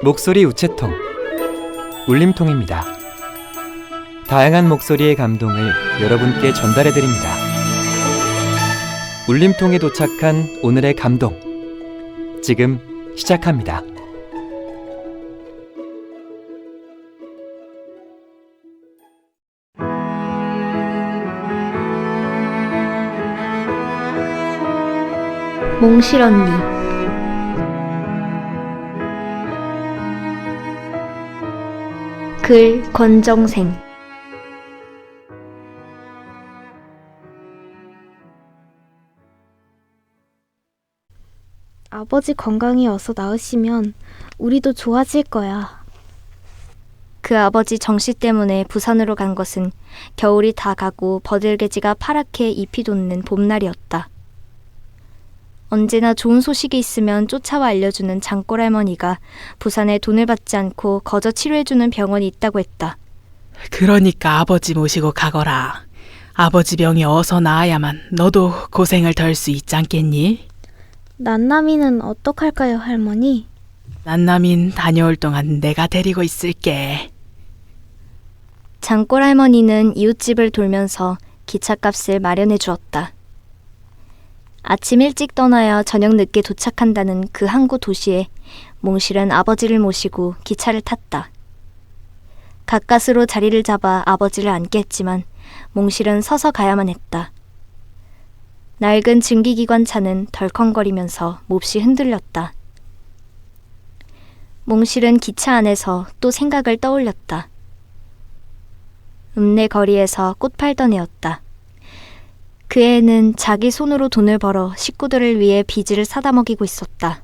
목소리 우체통 울림통입니다. 다양한 목소리의 감동을 여러분께 전달해드립니다. 울림통에 도착한 오늘의 감동, 지금 시작합니다. 몽실 언니. 글 권정생. 아버지 건강이 어서 나으시면 우리도 좋아질 거야. 그 아버지 정씨 때문에 부산으로 간 것은 겨울이 다 가고 버들개지가 파랗게 잎이 돋는 봄날이었다. 언제나 좋은 소식이 있으면 쫓아와 알려주는 장골 할머니가 부산에 돈을 받지 않고 거저 치료해주는 병원이 있다고 했다. 그러니까 아버지 모시고 가거라. 아버지 병이 어서 나아야만 너도 고생을 덜 수 있지 않겠니? 난남이는 어떡할까요, 할머니? 난남인 다녀올 동안 내가 데리고 있을게. 장골 할머니는 이웃집을 돌면서 기차값을 마련해 주었다. 아침 일찍 떠나야 저녁 늦게 도착한다는 그 항구 도시에 몽실은 아버지를 모시고 기차를 탔다. 가까스로 자리를 잡아 아버지를 안게 했지만 몽실은 서서 가야만 했다. 낡은 증기기관차는 덜컹거리면서 몹시 흔들렸다. 몽실은 기차 안에서 또 생각을 떠올렸다. 읍내 거리에서 꽃 팔던 애였다. 그 애는 자기 손으로 돈을 벌어 식구들을 위해 비지를 사다 먹이고 있었다.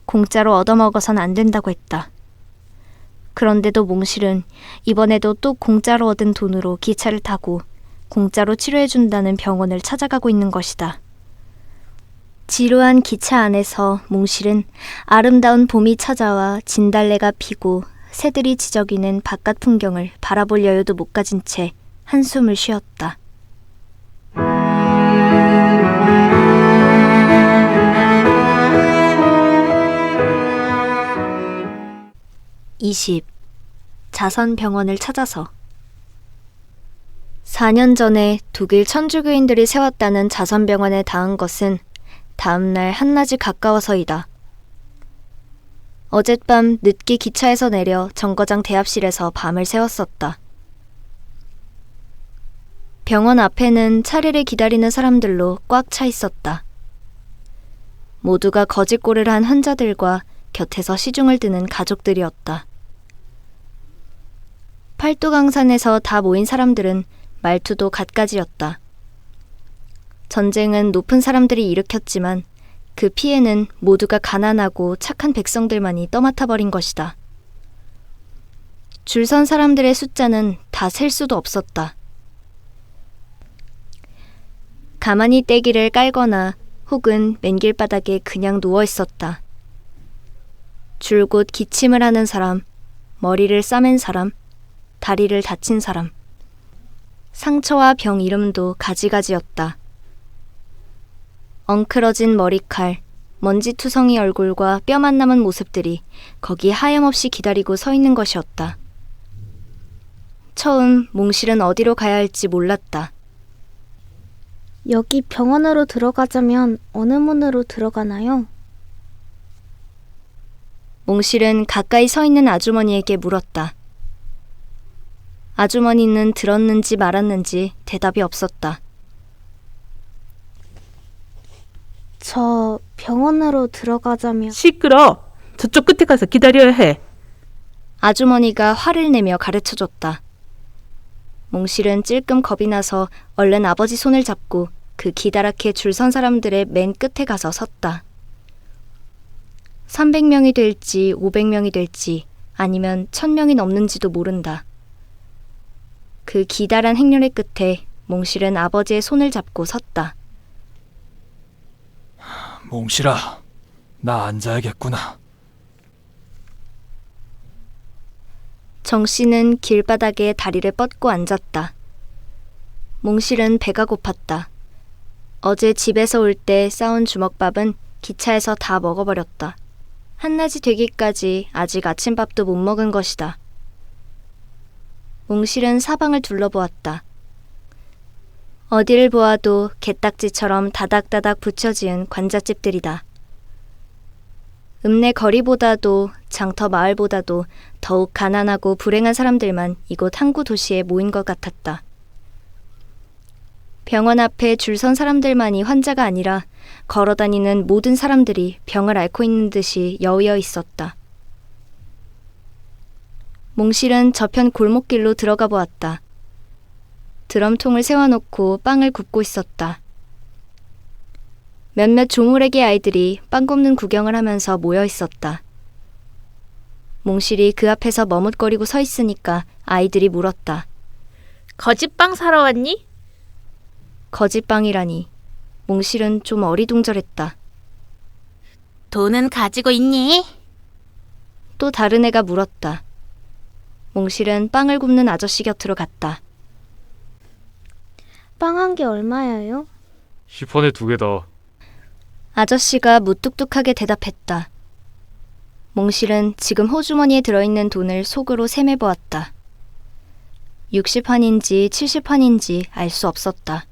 공짜로 얻어먹어선 안 된다고 했다. 그런데도 몽실은 이번에도 또 공짜로 얻은 돈으로 기차를 타고 공짜로 치료해준다는 병원을 찾아가고 있는 것이다. 지루한 기차 안에서 몽실은 아름다운 봄이 찾아와 진달래가 피고 새들이 지저귀는 바깥 풍경을 바라볼 여유도 못 가진 채 한숨을 쉬었다. 20. 자선병원을 찾아서. 4년 전에 독일 천주교인들이 세웠다는 자선병원에 닿은 것은 다음날 한낮이 가까워서이다. 어젯밤 늦게 기차에서 내려 정거장 대합실에서 밤을 새웠었다. 병원 앞에는 차례를 기다리는 사람들로 꽉 차 있었다. 모두가 거짓골을 한 환자들과 곁에서 시중을 드는 가족들이었다. 팔도강산에서 다 모인 사람들은 말투도 갖가지였다. 전쟁은 높은 사람들이 일으켰지만 그 피해는 모두가 가난하고 착한 백성들만이 떠맡아버린 것이다. 줄 선 사람들의 숫자는 다 셀 수도 없었다. 가만히 떼기를 깔거나 혹은 맨길바닥에 그냥 누워 있었다. 줄곧 기침을 하는 사람, 머리를 싸맨 사람, 다리를 다친 사람. 상처와 병 이름도 가지가지였다. 엉클어진 머리칼, 먼지투성이 얼굴과 뼈만 남은 모습들이 거기 하염없이 기다리고 서 있는 것이었다. 처음 몽실은 어디로 가야 할지 몰랐다. 여기 병원으로 들어가자면 어느 문으로 들어가나요? 몽실은 가까이 서 있는 아주머니에게 물었다. 아주머니는 들었는지 말았는지 대답이 없었다. 저 병원으로 들어가자면... 시끄러! 저쪽 끝에 가서 기다려야 해. 아주머니가 화를 내며 가르쳐줬다. 몽실은 찔끔 겁이 나서 얼른 아버지 손을 잡고 그 기다랗게 줄 선 사람들의 맨 끝에 가서 섰다. 300명이 될지 500명이 될지 아니면 1000명이 넘는지도 모른다. 그 기다란 행렬의 끝에 몽실은 아버지의 손을 잡고 섰다. 몽실아, 나 앉아야겠구나. 정 씨는 길바닥에 다리를 뻗고 앉았다. 몽실은 배가 고팠다. 어제 집에서 올 때 싸온 주먹밥은 기차에서 다 먹어버렸다. 한낮이 되기까지 아직 아침밥도 못 먹은 것이다. 몽실은 사방을 둘러보았다. 어디를 보아도 게딱지처럼 다닥다닥 붙여지은 관자집들이다. 읍내 거리보다도 장터 마을보다도 더욱 가난하고 불행한 사람들만 이곳 항구 도시에 모인 것 같았다. 병원 앞에 줄 선 사람들만이 환자가 아니라 걸어다니는 모든 사람들이 병을 앓고 있는 듯이 여의어 있었다. 몽실은 저편 골목길로 들어가 보았다. 드럼통을 세워놓고 빵을 굽고 있었다. 몇몇 조무래기 아이들이 빵 굽는 구경을 하면서 모여 있었다. 몽실이 그 앞에서 머뭇거리고 서 있으니까 아이들이 물었다. 거짓빵 사러 왔니? 거짓빵이라니. 몽실은 좀 어리둥절했다. 돈은 가지고 있니? 또 다른 애가 물었다. 몽실은 빵을 굽는 아저씨 곁으로 갔다. 빵 한 개 얼마예요? 10원에 2개다. 아저씨가 무뚝뚝하게 대답했다. 몽실은 지금 호주머니에 들어있는 돈을 속으로 셈해보았다. 60환인지 70환인지 알 수 없었다.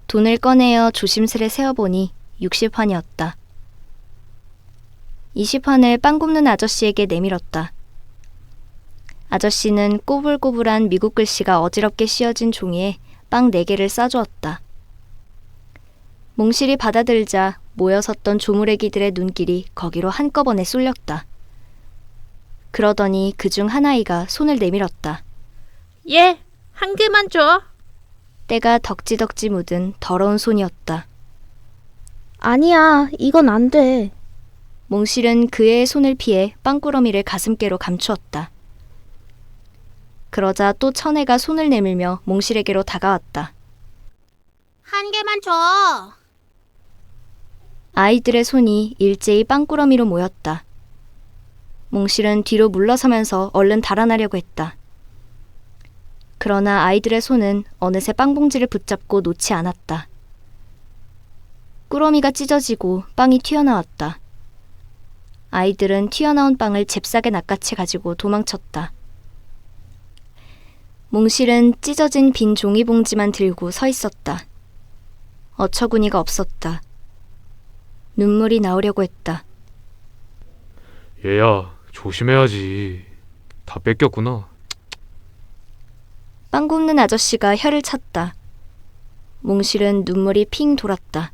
돈을 꺼내어 조심스레 세어보니 60환이었다. 20환을 빵 굽는 아저씨에게 내밀었다. 아저씨는 꼬불꼬불한 미국 글씨가 어지럽게 씌어진 종이에 빵 4개를 싸주었다. 몽실이 받아들자 모여섰던 조무래기들의 눈길이 거기로 한꺼번에 쏠렸다. 그러더니 그중 한 아이가 손을 내밀었다. 예, 한 개만 줘. 때가 덕지덕지 묻은 더러운 손이었다. 아니야, 이건 안 돼. 몽실은 그의 손을 피해 빵꾸러미를 가슴께로 감추었다. 그러자 또 처내가 손을 내밀며 몽실에게로 다가왔다. 한 개만 줘. 아이들의 손이 일제히 빵꾸러미로 모였다. 몽실은 뒤로 물러서면서 얼른 달아나려고 했다. 그러나 아이들의 손은 어느새 빵봉지를 붙잡고 놓지 않았다. 꾸러미가 찢어지고 빵이 튀어나왔다. 아이들은 튀어나온 빵을 잽싸게 낚아채 가지고 도망쳤다. 몽실은 찢어진 빈 종이봉지만 들고 서 있었다. 어처구니가 없었다. 눈물이 나오려고 했다. 얘야, 조심해야지. 다 뺏겼구나. 빵 굽는 아저씨가 혀를 찼다. 몽실은 눈물이 핑 돌았다.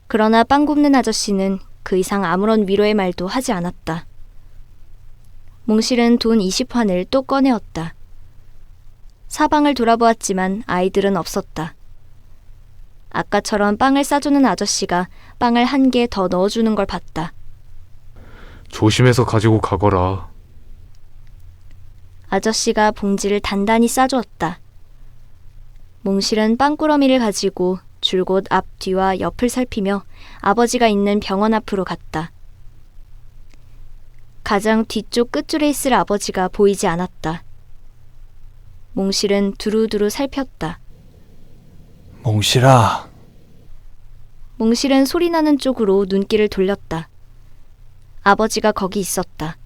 그러나 빵 굽는 아저씨는 그 이상 아무런 위로의 말도 하지 않았다. 몽실은 돈 20환을 또 꺼내었다. 사방을 돌아보았지만 아이들은 없었다. 아까처럼 빵을 싸주는 아저씨가 빵을 한 개 더 넣어주는 걸 봤다. 조심해서 가지고 가거라. 아저씨가 봉지를 단단히 싸주었다. 몽실은 빵꾸러미를 가지고 줄곧 앞 뒤와 옆을 살피며 아버지가 있는 병원 앞으로 갔다. 가장 뒤쪽 끝줄에 있을 아버지가 보이지 않았다. 몽실은 두루두루 살폈다. 몽실아, 몽실은 소리나는 쪽으로 눈길을 돌렸다. 아버지가 거기 있었다.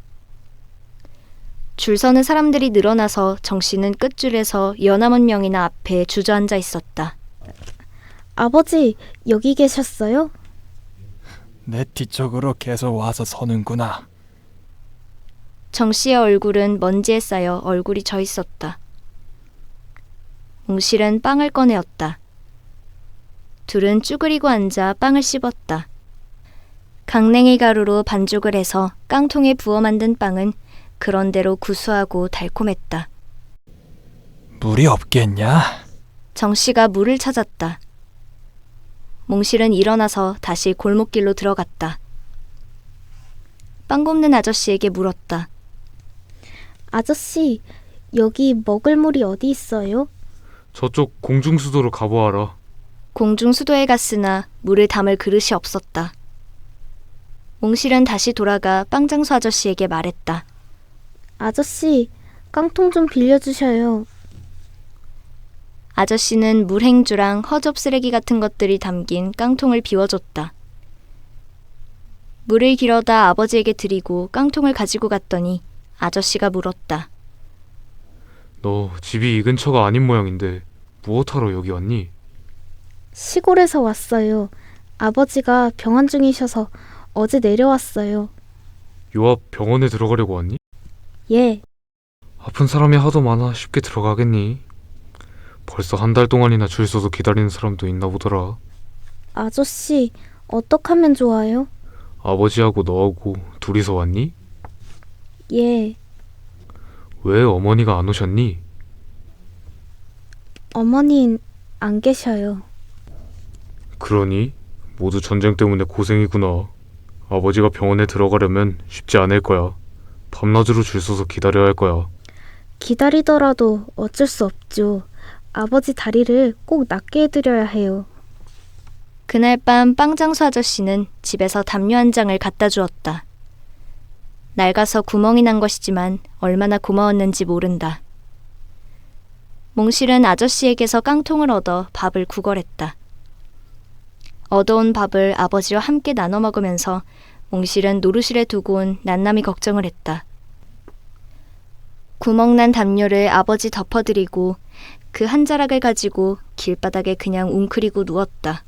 줄 서는 사람들이 늘어나서 정씨는 끝줄에서 연함은 명이나 앞에 주저앉아 있었다. 아버지, 여기 계셨어요? 내 뒤쪽으로 계속 와서 서는구나. 정씨의 얼굴은 먼지에 쌓여 얼굴이 져 있었다. 몽실은 빵을 꺼내었다. 둘은 쭈그리고 앉아 빵을 씹었다. 강냉이 가루로 반죽을 해서 깡통에 부어 만든 빵은 그런대로 구수하고 달콤했다. 물이 없겠냐? 정씨가 물을 찾았다. 몽실은 일어나서 다시 골목길로 들어갔다. 빵 굽는 아저씨에게 물었다. 아저씨, 여기 먹을 물이 어디 있어요? 저쪽 공중수도로 가보아라. 공중수도에 갔으나 물을 담을 그릇이 없었다. 몽실은 다시 돌아가 빵장수 아저씨에게 말했다. 아저씨, 깡통 좀 빌려주셔요. 아저씨는 물행주랑 허접 쓰레기 같은 것들이 담긴 깡통을 비워줬다. 물을 길어다 아버지에게 드리고 깡통을 가지고 갔더니 아저씨가 물었다. 너 집이 이 근처가 아닌 모양인데 무엇하러 여기 왔니? 시골에서 왔어요. 아버지가 병원 중이셔서 어제 내려왔어요. 요 앞 병원에 들어가려고 왔니? 예, 아픈 사람이 하도 많아 쉽게 들어가겠니? 벌써 한 달 동안이나 줄 서서 기다리는 사람도 있나 보더라. 아저씨, 어떡하면 좋아요? 아버지하고 너하고 둘이서 왔니? 예, 왜 어머니가 안 오셨니? 어머닌 안 계셔요. 그러니 모두 전쟁 때문에 고생이구나. 아버지가 병원에 들어가려면 쉽지 않을 거야. 밤낮으로 줄 서서 기다려야 할 거야. 기다리더라도 어쩔 수 없죠. 아버지 다리를 꼭 낫게 해드려야 해요. 그날 밤 빵장수 아저씨는 집에서 담요 한 장을 갖다 주었다. 낡아서 구멍이 난 것이지만 얼마나 고마웠는지 모른다. 몽실은 아저씨에게서 깡통을 얻어 밥을 구걸했다. 얻어온 밥을 아버지와 함께 나눠 먹으면서 몽실은 노루실에 두고 온 난남이 걱정을 했다. 구멍난 담요를 아버지 덮어드리고 그 한 자락을 가지고 길바닥에 그냥 웅크리고 누웠다.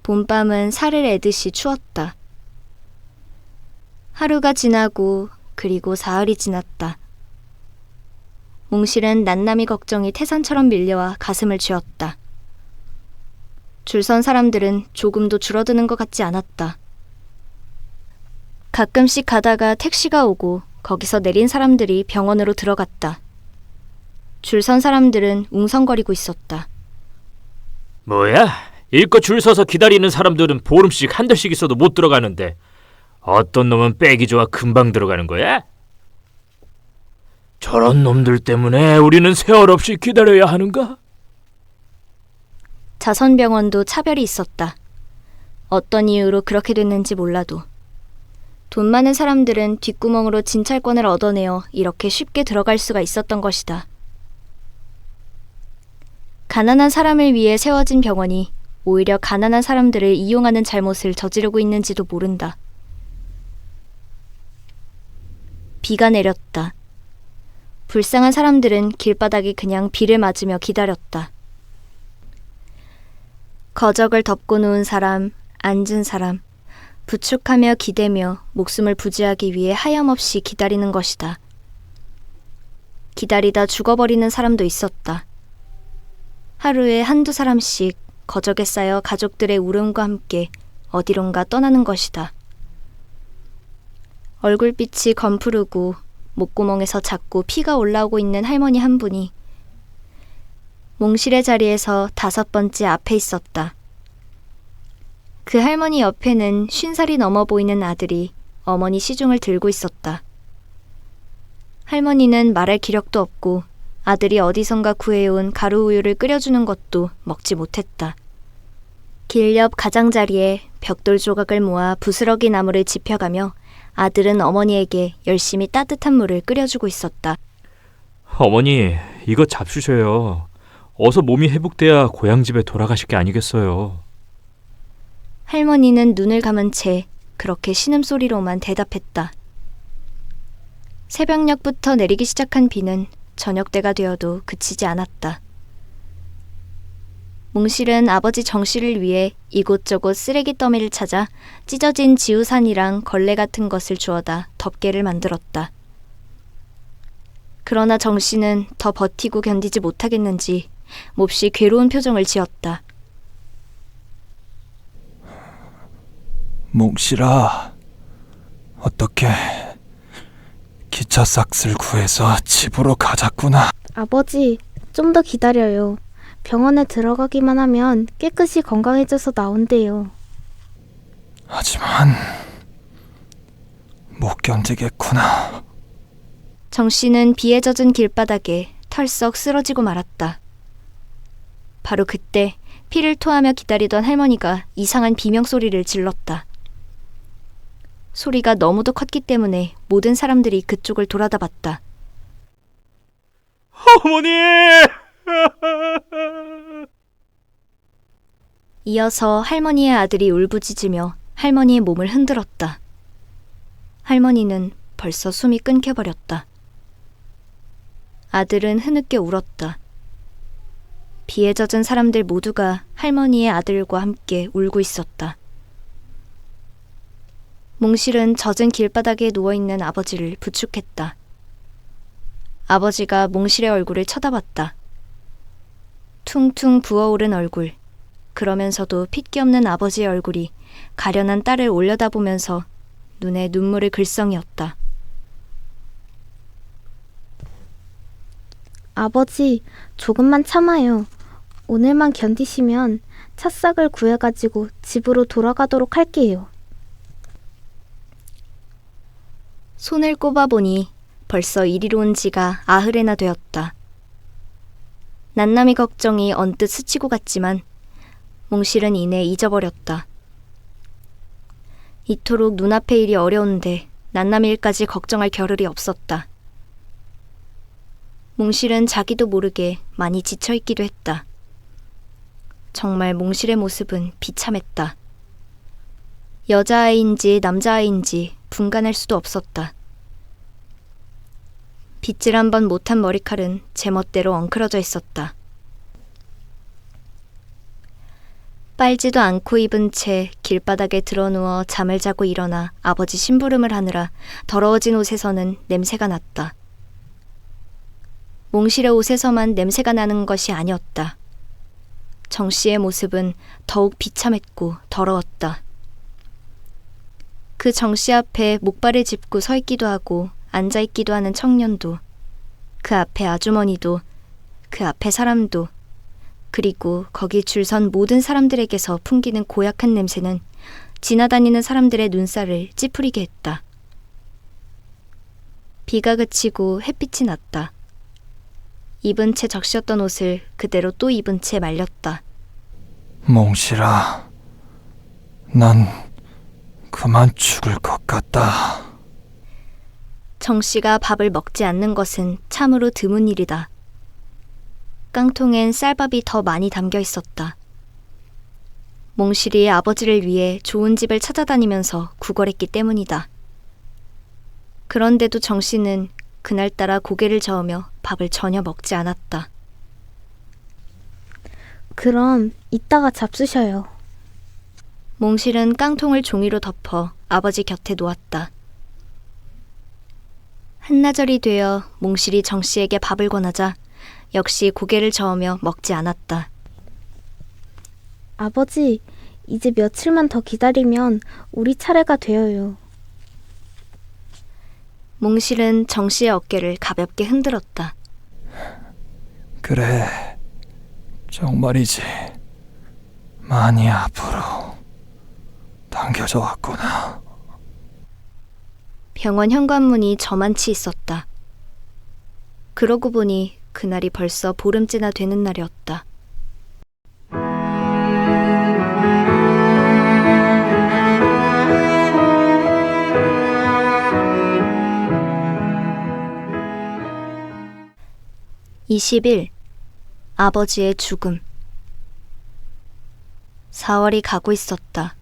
봄밤은 살을 애듯이 추웠다. 하루가 지나고 그리고 사흘이 지났다. 몽실은 난남이 걱정이 태산처럼 밀려와 가슴을 쥐었다. 줄선 사람들은 조금도 줄어드는 것 같지 않았다. 가끔씩 가다가 택시가 오고 거기서 내린 사람들이 병원으로 들어갔다. 줄선 사람들은 웅성거리고 있었다. 뭐야? 일껏 줄 서서 기다리는 사람들은 보름씩 한 달씩 있어도 못 들어가는데 어떤 놈은 빼기 좋아 금방 들어가는 거야? 저런 놈들 때문에 우리는 세월 없이 기다려야 하는가? 자선병원도 차별이 있었다. 어떤 이유로 그렇게 됐는지 몰라도 돈 많은 사람들은 뒷구멍으로 진찰권을 얻어내어 이렇게 쉽게 들어갈 수가 있었던 것이다. 가난한 사람을 위해 세워진 병원이 오히려 가난한 사람들을 이용하는 잘못을 저지르고 있는지도 모른다. 비가 내렸다. 불쌍한 사람들은 길바닥에 그냥 비를 맞으며 기다렸다. 거적을 덮고 누운 사람, 앉은 사람, 부축하며 기대며 목숨을 부지하기 위해 하염없이 기다리는 것이다. 기다리다 죽어버리는 사람도 있었다. 하루에 한두 사람씩 거적에 쌓여 가족들의 울음과 함께 어디론가 떠나는 것이다. 얼굴빛이 검푸르고 목구멍에서 자꾸 피가 올라오고 있는 할머니 한 분이 몽실의 자리에서 5번째 앞에 있었다. 그 할머니 옆에는 50살이 넘어 보이는 아들이 어머니 시중을 들고 있었다. 할머니는 말할 기력도 없고 아들이 어디선가 구해온 가루우유를 끓여주는 것도 먹지 못했다. 길 옆 가장자리에 벽돌 조각을 모아 부스러기 나무를 지펴가며 아들은 어머니에게 열심히 따뜻한 물을 끓여주고 있었다. 어머니, 이거 잡수셔요. 어서 몸이 회복돼야 고향 집에 돌아가실 게 아니겠어요. 할머니는 눈을 감은 채 그렇게 신음소리로만 대답했다. 새벽녘부터 내리기 시작한 비는 저녁 때가 되어도 그치지 않았다. 몽실은 아버지 정씨를 위해 이곳저곳 쓰레기 더미를 찾아 찢어진 지우산이랑 걸레 같은 것을 주워다 덮개를 만들었다. 그러나 정씨는 더 버티고 견디지 못하겠는지 몹시 괴로운 표정을 지었다. 몽실아, 어떻게 기차 싹스를 구해서 집으로 가자꾸나. 아버지, 좀 더 기다려요. 병원에 들어가기만 하면 깨끗이 건강해져서 나온대요. 하지만 못 견디겠구나. 정씨는 비에 젖은 길바닥에 털썩 쓰러지고 말았다. 바로 그때 피를 토하며 기다리던 할머니가 이상한 비명소리를 질렀다. 소리가 너무도 컸기 때문에 모든 사람들이 그쪽을 돌아다 봤다. 어머니! 이어서 할머니의 아들이 울부짖으며 할머니의 몸을 흔들었다. 할머니는 벌써 숨이 끊겨버렸다. 아들은 흐느껴 울었다. 비에 젖은 사람들 모두가 할머니의 아들과 함께 울고 있었다. 몽실은 젖은 길바닥에 누워있는 아버지를 부축했다. 아버지가 몽실의 얼굴을 쳐다봤다. 퉁퉁 부어오른 얼굴, 그러면서도 핏기 없는 아버지의 얼굴이 가련한 딸을 올려다보면서 눈에 눈물을 글썽이었다. 아버지, 조금만 참아요. 오늘만 견디시면 찻싹을 구해가지고 집으로 돌아가도록 할게요. 손을 꼽아보니 벌써 이리로 온 지가 아흘에나 되었다. 난남이 걱정이 언뜻 스치고 갔지만 몽실은 이내 잊어버렸다. 이토록 눈앞의 일이 어려운데 난남 일까지 걱정할 겨를이 없었다. 몽실은 자기도 모르게 많이 지쳐있기도 했다. 정말 몽실의 모습은 비참했다. 여자아이인지 남자아이인지 분간할 수도 없었다. 빗질 한 번 못한 머리칼은 제멋대로 엉클어져 있었다. 빨지도 않고 입은 채 길바닥에 드러누워 잠을 자고 일어나 아버지 심부름을 하느라 더러워진 옷에서는 냄새가 났다. 몽실의 옷에서만 냄새가 나는 것이 아니었다. 정씨의 모습은 더욱 비참했고 더러웠다. 그 정씨 앞에 목발을 짚고 서 있기도 하고 앉아 있기도 하는 청년도, 그 앞에 아주머니도, 그 앞에 사람도, 그리고 거기 줄 선 모든 사람들에게서 풍기는 고약한 냄새는 지나다니는 사람들의 눈살을 찌푸리게 했다. 비가 그치고 햇빛이 났다. 입은 채 적셨던 옷을 그대로 또 입은 채 말렸다. 몽실아, 난 그만 죽을 것 같다. 정씨가 밥을 먹지 않는 것은 참으로 드문 일이다. 깡통엔 쌀밥이 더 많이 담겨 있었다. 몽실이 아버지를 위해 좋은 집을 찾아다니면서 구걸했기 때문이다. 그런데도 정씨는 그날따라 고개를 저으며 밥을 전혀 먹지 않았다. 그럼 이따가 잡수셔요. 몽실은 깡통을 종이로 덮어 아버지 곁에 놓았다. 한나절이 되어 몽실이 정씨에게 밥을 권하자 역시 고개를 저으며 먹지 않았다. 아버지, 이제 며칠만 더 기다리면 우리 차례가 되어요. 몽실은 정씨의 어깨를 가볍게 흔들었다. 그래, 정말이지. 많이 앞으로 당겨져 왔구나. 병원 현관문이 저만치 있었다. 그러고 보니 그날이 벌써 보름째나 되는 날이었다. (20일) 아버지의 죽음. 4월이 가고 있었다.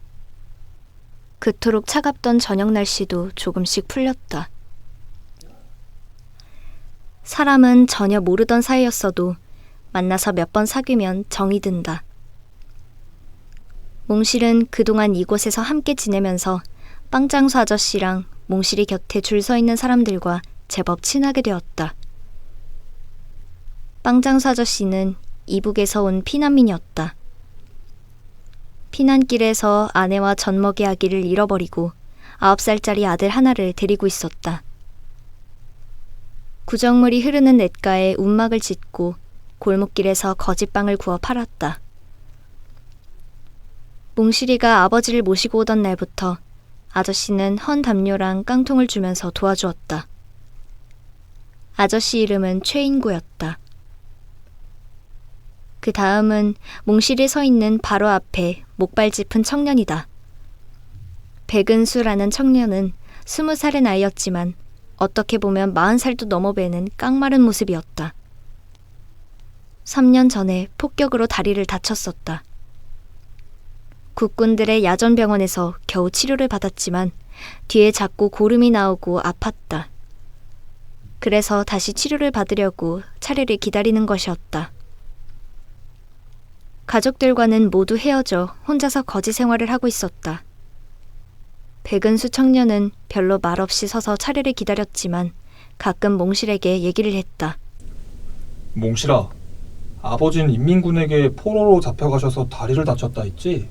그토록 차갑던 저녁 날씨도 조금씩 풀렸다. 사람은 전혀 모르던 사이였어도 만나서 몇 번 사귀면 정이 든다. 몽실은 그동안 이곳에서 함께 지내면서 빵장수 아저씨랑 몽실이 곁에 줄 서 있는 사람들과 제법 친하게 되었다. 빵장수 아저씨는 이북에서 온 피난민이었다. 피난길에서 아내와 젖먹이 아기를 잃어버리고 9살짜리 아들 하나를 데리고 있었다. 구정물이 흐르는 냇가에 움막을 짓고 골목길에서 거짓빵을 구워 팔았다. 몽실이가 아버지를 모시고 오던 날부터 아저씨는 헌 담요랑 깡통을 주면서 도와주었다. 아저씨 이름은 최인구였다. 그 다음은 몽실이 서 있는 바로 앞에 목발 짚은 청년이다. 백은수라는 청년은 20살의 나이였지만 어떻게 보면 40살도 넘어배는 깡마른 모습이었다. 3년 전에 폭격으로 다리를 다쳤었다. 국군들의 야전병원에서 겨우 치료를 받았지만 뒤에 자꾸 고름이 나오고 아팠다. 그래서 다시 치료를 받으려고 차례를 기다리는 것이었다. 가족들과는 모두 헤어져 혼자서 거지 생활을 하고 있었다. 백은수 청년은 별로 말없이 서서 차례를 기다렸지만 가끔 몽실에게 얘기를 했다. 몽실아, 아버진 인민군에게 포로로 잡혀가셔서 다리를 다쳤다 했지?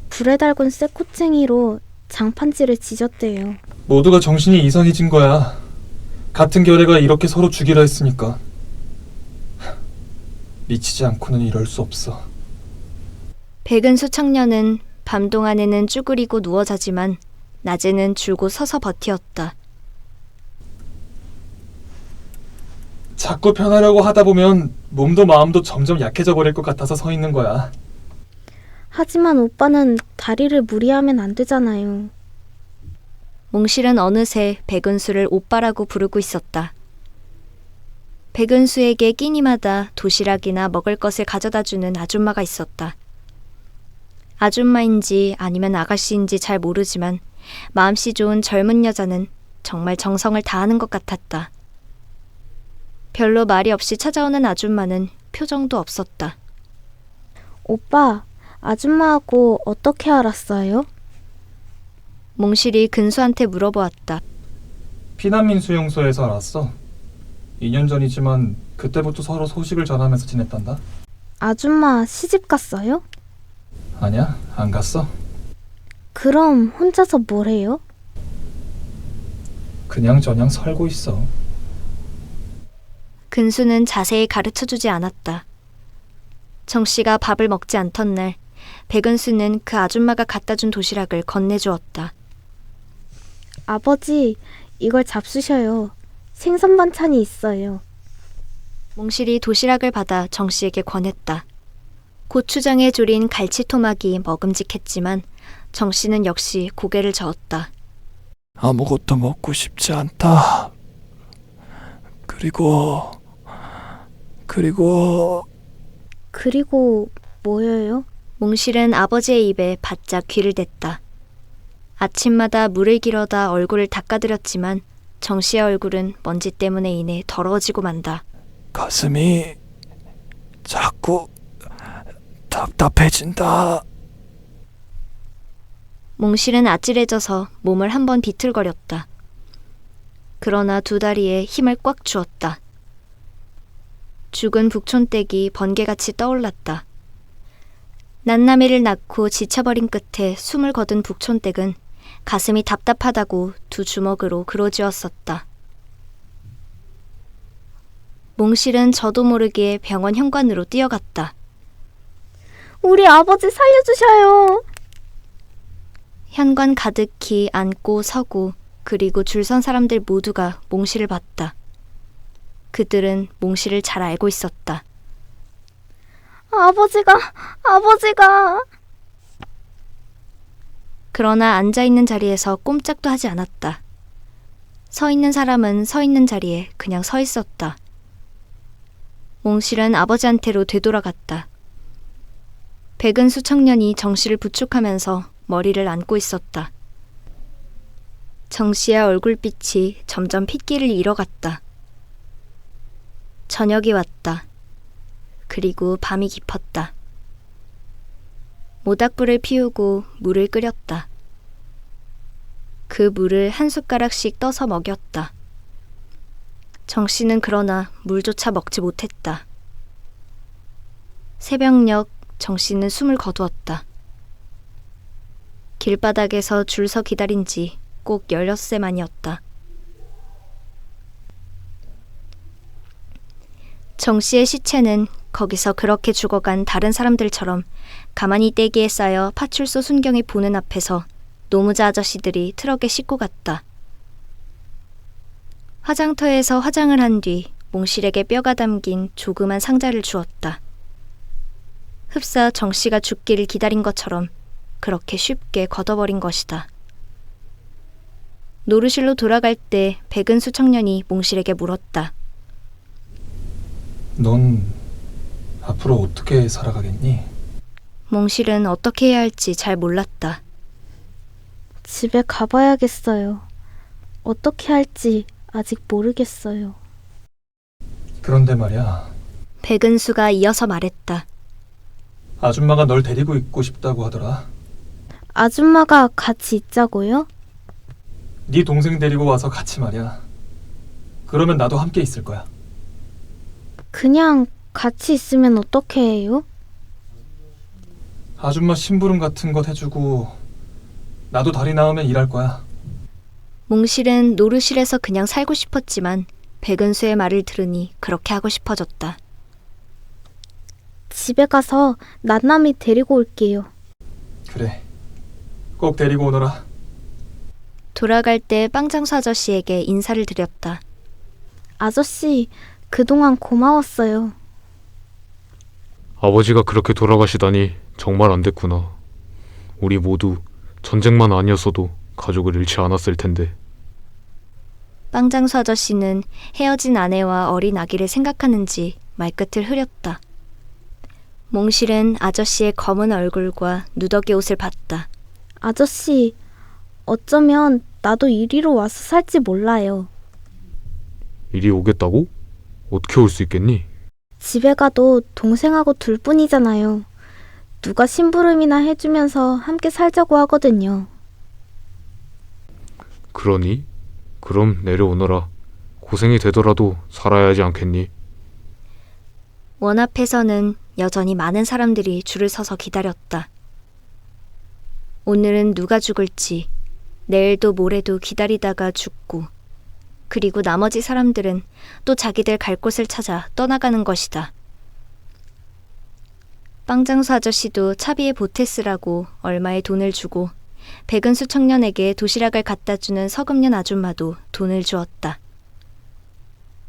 불에 달군 쇠코챙이로 장판지를 지졌대요. 모두가 정신이 이상해진 거야. 같은 결애가 이렇게 서로 죽이라 했으니까. 미치지 않고는 이럴 수 없어. 백은수 청년은 밤 동안에는 쭈그리고 누워 자지만 낮에는 줄곧 서서 버티었다. 자꾸 편하려고 하다 보면 몸도 마음도 점점 약해져 버릴 것 같아서 서 있는 거야. 하지만 오빠는 다리를 무리하면 안 되잖아요. 몽실은 어느새 백은수를 오빠라고 부르고 있었다. 백은수에게 끼니마다 도시락이나 먹을 것을 가져다주는 아줌마가 있었다. 아줌마인지 아니면 아가씨인지 잘 모르지만 마음씨 좋은 젊은 여자는 정말 정성을 다하는 것 같았다. 별로 말이 없이 찾아오는 아줌마는 표정도 없었다. 오빠, 아줌마하고 어떻게 알았어요? 몽실이 근수한테 물어보았다. 피난민 수용소에서 알았어. 2년 전이지만 그때부터 서로 소식을 전하면서 지냈단다. 아줌마 시집 갔어요? 아니야, 안 갔어. 그럼 혼자서 뭘 해요? 그냥저냥 살고 있어. 근수는 자세히 가르쳐주지 않았다. 정씨가 밥을 먹지 않던 날 백은수는 그 아줌마가 갖다준 도시락을 건네주었다. 아버지, 이걸 잡수셔요. 생선 반찬이 있어요. 몽실이 도시락을 받아 정씨에게 권했다. 고추장에 졸인 갈치토막이 먹음직했지만 정씨는 역시 고개를 저었다. 아무것도 먹고 싶지 않다. 그리고 뭐예요? 몽실은 아버지의 입에 바짝 귀를 댔다. 아침마다 물을 길어다 얼굴을 닦아드렸지만 정씨의 얼굴은 먼지 때문에 인해 더러워지고 만다. 가슴이 자꾸 답답해진다. 몽실은 아찔해져서 몸을 한번 비틀거렸다. 그러나 두 다리에 힘을 꽉 주었다. 죽은 북촌댁이 번개같이 떠올랐다. 난나미를 낳고 지쳐버린 끝에 숨을 거둔 북촌댁은 가슴이 답답하다고 두 주먹으로 그로쥐었었다. 몽실은 저도 모르게 병원 현관으로 뛰어갔다. 우리 아버지 살려주셔요. 현관 가득히 앉고 서고 그리고 줄 선 사람들 모두가 몽실을 봤다. 그들은 몽실을 잘 알고 있었다. 아버지가. 그러나 앉아있는 자리에서 꼼짝도 하지 않았다. 서 있는 사람은 서 있는 자리에 그냥 서 있었다. 몽실은 아버지한테로 되돌아갔다. 백은수 청년이 정씨를 부축하면서 머리를 안고 있었다. 정씨의 얼굴빛이 점점 핏기를 잃어갔다. 저녁이 왔다. 그리고 밤이 깊었다. 모닥불을 피우고 물을 끓였다. 그 물을 한 숟가락씩 떠서 먹였다. 정씨는 그러나 물조차 먹지 못했다. 새벽녘 정씨는 숨을 거두었다. 길바닥에서 줄 서 기다린 지 꼭 16세만이었다. 정씨의 시체는 거기서 그렇게 죽어간 다른 사람들처럼 가만히 떼기에 쌓여 파출소 순경이 보는 앞에서 노무자 아저씨들이 트럭에 싣고 갔다. 화장터에서 화장을 한 뒤 몽실에게 뼈가 담긴 조그만 상자를 주었다. 흡사 정씨가 죽기를 기다린 것처럼 그렇게 쉽게 걷어버린 것이다. 노르실로 돌아갈 때 백은수 청년이 몽실에게 물었다. 넌 앞으로 어떻게 살아가겠니? 몽실은 어떻게 해야 할지 잘 몰랐다. 집에 가봐야겠어요. 어떻게 할지 아직 모르겠어요. 그런데 말이야. 백은수가 이어서 말했다. 아줌마가 널 데리고 있고 싶다고 하더라. 아줌마가 같이 있자고요? 네 동생 데리고 와서 같이 말이야. 그러면 나도 함께 있을 거야. 그냥 같이 있으면 어떻게 해요? 아줌마 심부름 같은 것 해주고 나도 다리 나으면 일할 거야. 몽실은 노르실에서 그냥 살고 싶었지만 백은수의 말을 들으니 그렇게 하고 싶어졌다. 집에 가서 난남이 데리고 올게요. 그래. 꼭 데리고 오너라. 돌아갈 때 빵장수 아저씨에게 인사를 드렸다. 아저씨, 그동안 고마웠어요. 아버지가 그렇게 돌아가시다니 정말 안 됐구나. 우리 모두 전쟁만 아니었어도 가족을 잃지 않았을 텐데. 빵장수 아저씨는 헤어진 아내와 어린 아기를 생각하는지 말끝을 흐렸다. 몽실은 아저씨의 검은 얼굴과 누더기 옷을 봤다. 아저씨, 어쩌면 나도 이리로 와서 살지 몰라요. 이리 오겠다고? 어떻게 올 수 있겠니? 집에 가도 동생하고 둘뿐이잖아요. 누가 심부름이나 해주면서 함께 살자고 하거든요. 그러니? 그럼 내려오너라. 고생이 되더라도 살아야 하지 않겠니? 원 앞에서는 여전히 많은 사람들이 줄을 서서 기다렸다. 오늘은 누가 죽을지, 내일도 모레도 기다리다가 죽고, 그리고 나머지 사람들은 또 자기들 갈 곳을 찾아 떠나가는 것이다. 빵장수 아저씨도 차비에 보태쓰라고 얼마의 돈을 주고 백은수 청년에게 도시락을 갖다 주는 서금년 아줌마도 돈을 주었다.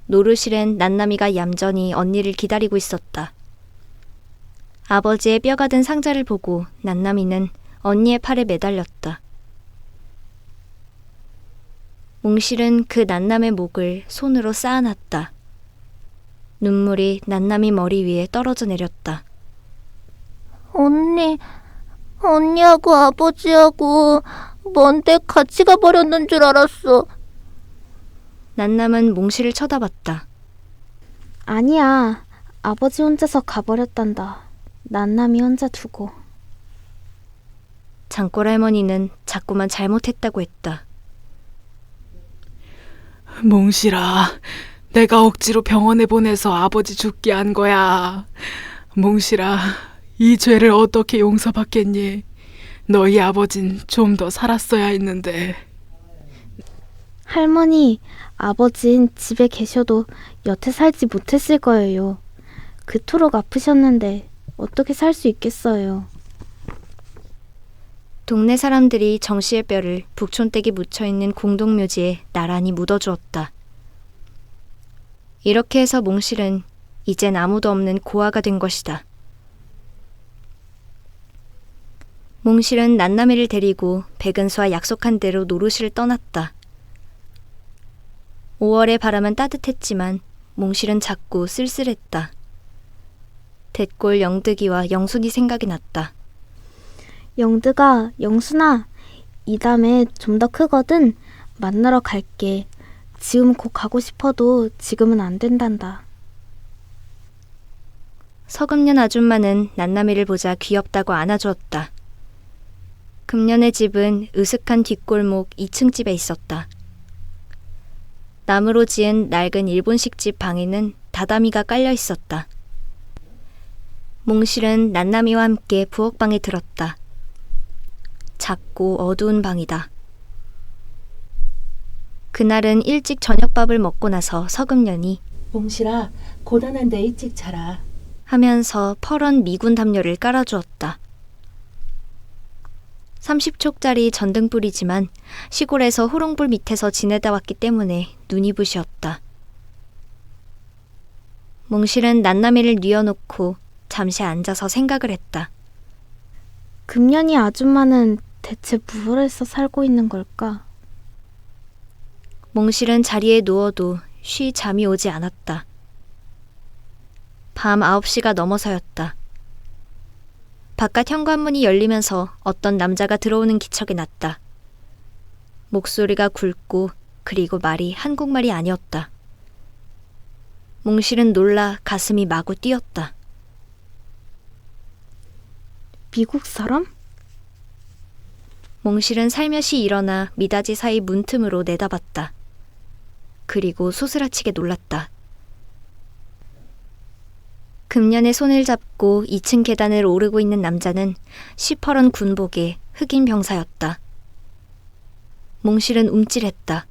노르실엔 난남이가 얌전히 언니를 기다리고 있었다. 아버지의 뼈가 든 상자를 보고 난남이는 언니의 팔에 매달렸다. 몽실은 그 난남의 목을 손으로 쌓아놨다. 눈물이 난남이 머리 위에 떨어져 내렸다. 언니하고 아버지하고 먼데 같이 가버렸는 줄 알았어. 난남은 몽실을 쳐다봤다. 아니야, 아버지 혼자서 가버렸단다. 난남이 혼자 두고. 장골 할머니는 자꾸만 잘못했다고 했다. 몽실아, 내가 억지로 병원에 보내서 아버지 죽게 한 거야. 몽실아, 이 죄를 어떻게 용서받겠니? 너희 아버진 좀 더 살았어야 했는데. 할머니, 아버진 집에 계셔도 여태 살지 못했을 거예요. 그토록 아프셨는데 어떻게 살 수 있겠어요. 동네 사람들이 정씨의 뼈를 북촌댁에 묻혀있는 공동묘지에 나란히 묻어주었다. 이렇게 해서 몽실은 이젠 아무도 없는 고아가 된 것이다. 몽실은 난남이를 데리고 백은수와 약속한 대로 노르실을 떠났다. 5월의 바람은 따뜻했지만 몽실은 자꾸 쓸쓸했다. 뎃골 영득이와 영순이 생각이 났다. 영드가, 영순아, 이 다음에 좀 더 크거든. 만나러 갈게. 지금 곧 가고 싶어도 지금은 안 된단다. 서금년 아줌마는 난남이를 보자 귀엽다고 안아주었다. 금년의 집은 으슥한 뒷골목 2층 집에 있었다. 나무로 지은 낡은 일본식 집 방에는 다다미가 깔려 있었다. 몽실은 난남이와 함께 부엌방에 들었다. 작고 어두운 방이다. 그날은 일찍 저녁밥을 먹고 나서 서금년이 몽실아, 고단한데 일찍 자라. 하면서 펄은 미군 담요를 깔아주었다. 30촉짜리 전등불이지만 시골에서 호롱불 밑에서 지내다 왔기 때문에 눈이 부시었다. 몽실은 난남이를 뉘어놓고 잠시 앉아서 생각을 했다. 금년이 아줌마는 대체 무엇을 해서 살고 있는 걸까? 몽실은 자리에 누워도 쉬 잠이 오지 않았다. 밤 9시가 넘어서였다. 바깥 현관문이 열리면서 어떤 남자가 들어오는 기척이 났다. 목소리가 굵고 그리고 말이 한국말이 아니었다. 몽실은 놀라 가슴이 마구 뛰었다. 미국 사람? 몽실은 살며시 일어나 미닫이 사이 문틈으로 내다봤다. 그리고 소스라치게 놀랐다. 금년의 손을 잡고 2층 계단을 오르고 있는 남자는 시퍼런 군복의 흑인 병사였다. 몽실은 움찔했다.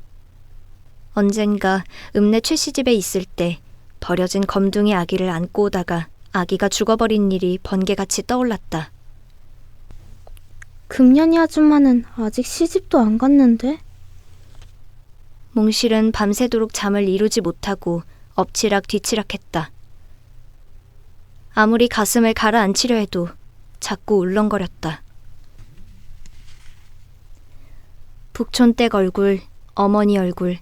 언젠가 읍내 최씨집에 있을 때 버려진 검둥이 아기를 안고 오다가 아기가 죽어버린 일이 번개같이 떠올랐다. 금년이 아줌마는 아직 시집도 안 갔는데? 몽실은 밤새도록 잠을 이루지 못하고 엎치락 뒤치락했다. 아무리 가슴을 가라앉히려 해도 자꾸 울렁거렸다. 북촌댁 얼굴, 어머니 얼굴,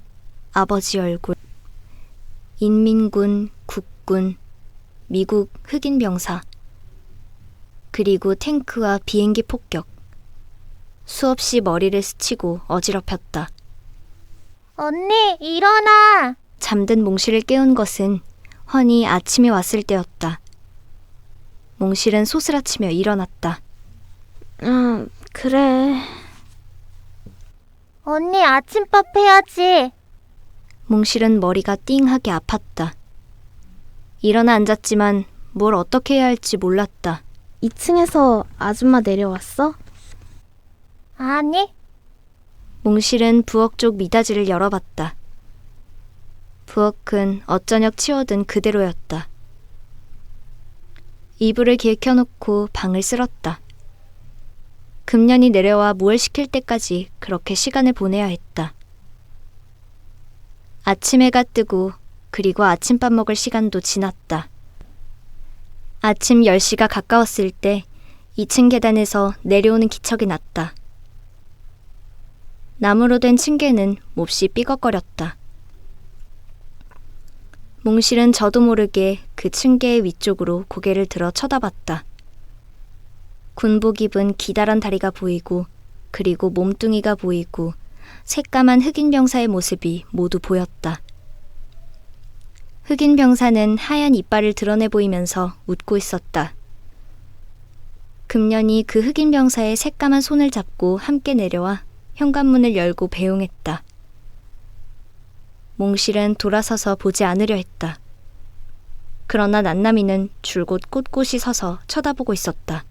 아버지 얼굴, 인민군, 국군, 미국 흑인 병사, 그리고 탱크와 비행기 폭격. 수없이 머리를 스치고 어지럽혔다. 언니, 일어나! 잠든 몽실을 깨운 것은 훤히 아침이 왔을 때였다. 몽실은 소스라치며 일어났다. 아, 그래. 언니, 아침밥 해야지. 몽실은 머리가 띵하게 아팠다. 일어나 앉았지만 뭘 어떻게 해야 할지 몰랐다. 2층에서 아줌마 내려왔어? 아니, 몽실은 부엌 쪽 미닫이를 열어봤다. 부엌은 어쩌녁 치워둔 그대로였다. 이불을 길켜놓고 방을 쓸었다. 금년이 내려와 무얼 시킬 때까지 그렇게 시간을 보내야 했다. 아침 해가 뜨고 그리고 아침밥 먹을 시간도 지났다. 아침 10시가 가까웠을 때 2층 계단에서 내려오는 기척이 났다. 나무로 된 층계는 몹시 삐걱거렸다. 몽실은 저도 모르게 그 층계의 위쪽으로 고개를 들어 쳐다봤다. 군복 입은 기다란 다리가 보이고 그리고 몸뚱이가 보이고 새까만 흑인 병사의 모습이 모두 보였다. 흑인 병사는 하얀 이빨을 드러내 보이면서 웃고 있었다. 금년이 그 흑인 병사의 새까만 손을 잡고 함께 내려와 현관문을 열고 배웅했다. 몽실은 돌아서서 보지 않으려 했다. 그러나 난나미는 줄곧 꼿꼿이 서서 쳐다보고 있었다.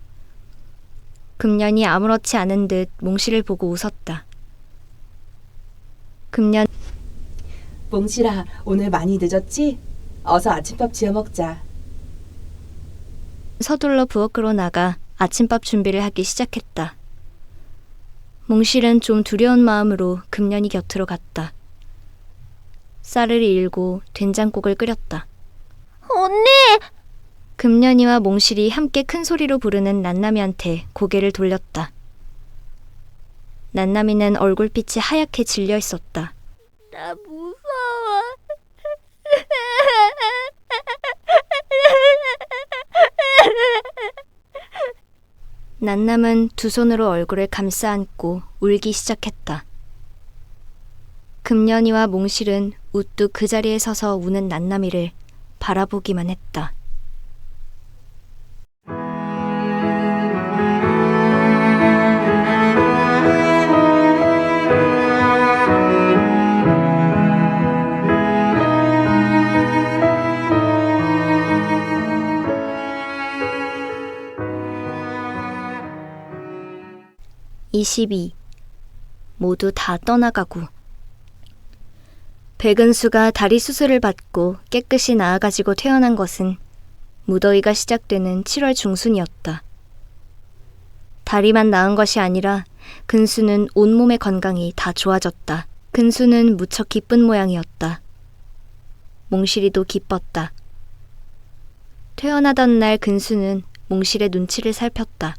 금년이 아무렇지 않은 듯 몽실을 보고 웃었다. 금년, 몽실아, 오늘 많이 늦었지? 어서 아침밥 지어 먹자. 서둘러 부엌으로 나가 아침밥 준비를 하기 시작했다. 몽실은 좀 두려운 마음으로 금년이 곁으로 갔다. 쌀을 일고 된장국을 끓였다. 언니! 금년이와 몽실이 함께 큰 소리로 부르는 난나미한테 고개를 돌렸다. 난나미는 얼굴빛이 하얗게 질려 있었다. 나 무서워. 난남은 두 손으로 얼굴을 감싸 안고 울기 시작했다. 금년이와 몽실은 우뚝 그 자리에 서서 우는 난나미를 바라보기만 했다. (22) 모두 다 떠나가고. 백은수가 다리 수술을 받고 깨끗이 나아가지고 퇴원한 것은 무더위가 시작되는 7월 중순이었다. 다리만 나은 것이 아니라 근수는 온몸의 건강이 다 좋아졌다. 근수는 무척 기쁜 모양이었다. 몽실이도 기뻤다. 퇴원하던 날 근수는 몽실의 눈치를 살폈다.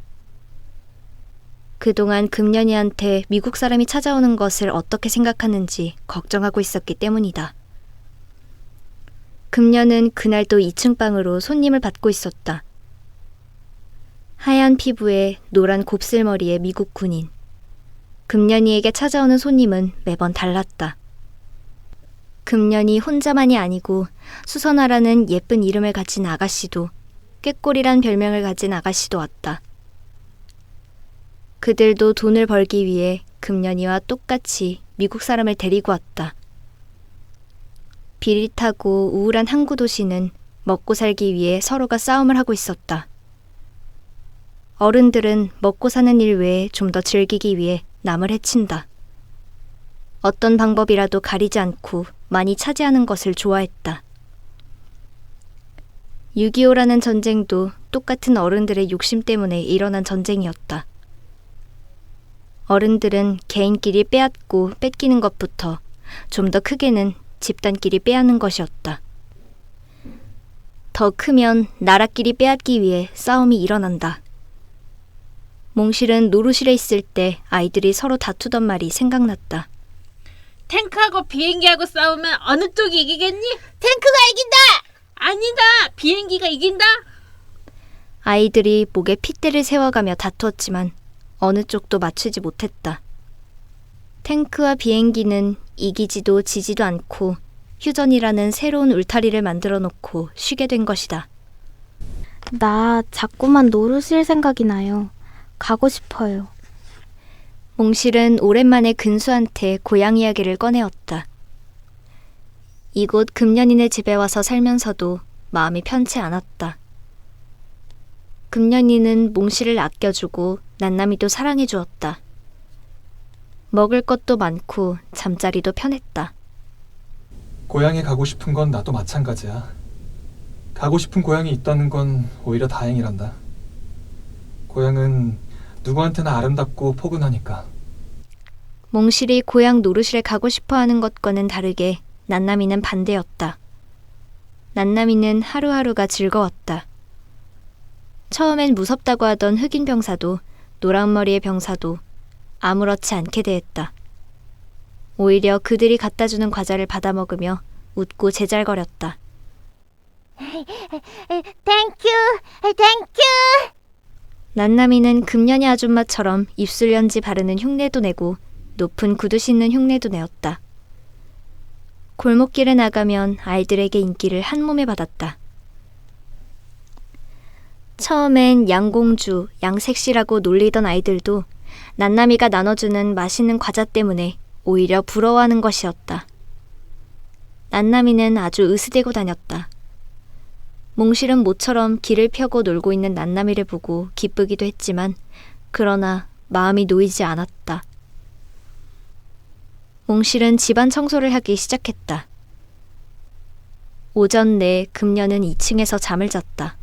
그동안 금년이한테 미국 사람이 찾아오는 것을 어떻게 생각하는지 걱정하고 있었기 때문이다. 금년은 그날도 2층 방으로 손님을 받고 있었다. 하얀 피부에 노란 곱슬머리의 미국 군인. 금년이에게 찾아오는 손님은 매번 달랐다. 금년이 혼자만이 아니고 수선화라는 예쁜 이름을 가진 아가씨도, 꾀꼬리란 별명을 가진 아가씨도 왔다. 그들도 돈을 벌기 위해 금년이와 똑같이 미국 사람을 데리고 왔다. 비릿하고 우울한 항구 도시는 먹고 살기 위해 서로가 싸움을 하고 있었다. 어른들은 먹고 사는 일 외에 좀 더 즐기기 위해 남을 해친다. 어떤 방법이라도 가리지 않고 많이 차지하는 것을 좋아했다. 6.25라는 전쟁도 똑같은 어른들의 욕심 때문에 일어난 전쟁이었다. 어른들은 개인끼리 빼앗고 뺏기는 것부터 좀 더 크게는 집단끼리 빼앗는 것이었다. 더 크면 나라끼리 빼앗기 위해 싸움이 일어난다. 몽실은 노루실에 있을 때 아이들이 서로 다투던 말이 생각났다. 탱크하고 비행기하고 싸우면 어느 쪽이 이기겠니? 탱크가 이긴다! 아니다! 비행기가 이긴다! 아이들이 목에 핏대를 세워가며 다투었지만 어느 쪽도 맞추지 못했다. 탱크와 비행기는 이기지도 지지도 않고 휴전이라는 새로운 울타리를 만들어 놓고 쉬게 된 것이다. 나 자꾸만 노루실 생각이 나요. 가고 싶어요. 몽실은 오랜만에 근수한테 고향 이야기를 꺼내었다. 이곳 금년이네 집에 와서 살면서도 마음이 편치 않았다. 금년이는 몽실을 아껴주고 난남이도 사랑해주었다. 먹을 것도 많고 잠자리도 편했다. 고향에 가고 싶은 건 나도 마찬가지야. 가고 싶은 고향이 있다는 건 오히려 다행이란다. 고향은 누구한테나 아름답고 포근하니까. 몽실이 고향 노르실에 가고 싶어하는 것과는 다르게 난남이는 반대였다. 난남이는 하루하루가 즐거웠다. 처음엔 무섭다고 하던 흑인 병사도 노란 머리의 병사도 아무렇지 않게 대했다. 오히려 그들이 갖다주는 과자를 받아 먹으며 웃고 제잘거렸다. 땡큐! 땡큐! 난남이는 금년이 아줌마처럼 입술연지 바르는 흉내도 내고 높은 구두 신는 흉내도 내었다. 골목길에 나가면 아이들에게 인기를 한몸에 받았다. 처음엔 양공주, 양색시라고 놀리던 아이들도 난남이가 나눠주는 맛있는 과자 때문에 오히려 부러워하는 것이었다. 난남이는 아주 으스대고 다녔다. 몽실은 모처럼 길을 펴고 놀고 있는 난남이를 보고 기쁘기도 했지만 그러나 마음이 놓이지 않았다. 몽실은 집안 청소를 하기 시작했다. 오전 내 금년은 2층에서 잠을 잤다.